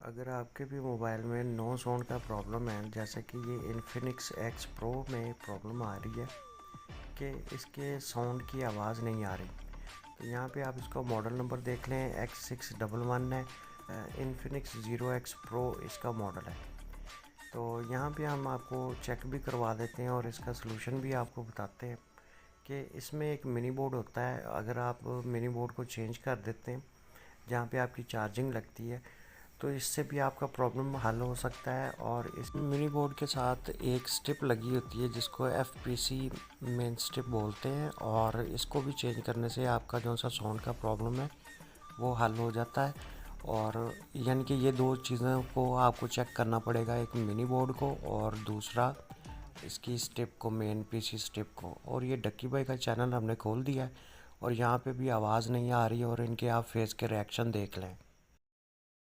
अगर आपके भी मोबाइल में नो साउंड का प्रॉब्लम है, जैसे कि ये इन्फिनिक्स एक्स प्रो में प्रॉब्लम आ रही है कि इसके साउंड की आवाज़ नहीं आ रही, तो यहाँ पे आप इसका मॉडल नंबर देख लें, X611 है। इन्फिनिक्स ज़ीरो एक्स प्रो इसका मॉडल है। तो यहाँ पे हम आपको चेक भी करवा देते हैं और इसका सलूशन भी आपको बताते हैं कि इसमें एक मिनी बोर्ड होता है। अगर आप मिनी बोर्ड को चेंज कर देते हैं जहाँ पे आपकी चार्जिंग लगती है, तो इससे भी आपका प्रॉब्लम हल हो सकता है। और इस मिनी बोर्ड के साथ एक स्ट्रिप लगी होती है जिसको FPC मेन स्ट्रिप बोलते हैं, और इसको भी चेंज करने से आपका जो सा साउंड का प्रॉब्लम है वो हल हो जाता है। और यानी कि ये दो चीज़ों को आपको चेक करना पड़ेगा, एक मिनी बोर्ड को और दूसरा इसकी स्ट्रिप को, मेन PC स्ट्रिप को। और ये डक्की भाई का चैनल हमने खोल दिया है और यहाँ पे भी आवाज़ नहीं आ रही है, और इनके आप फेस के रिएक्शन देख लें।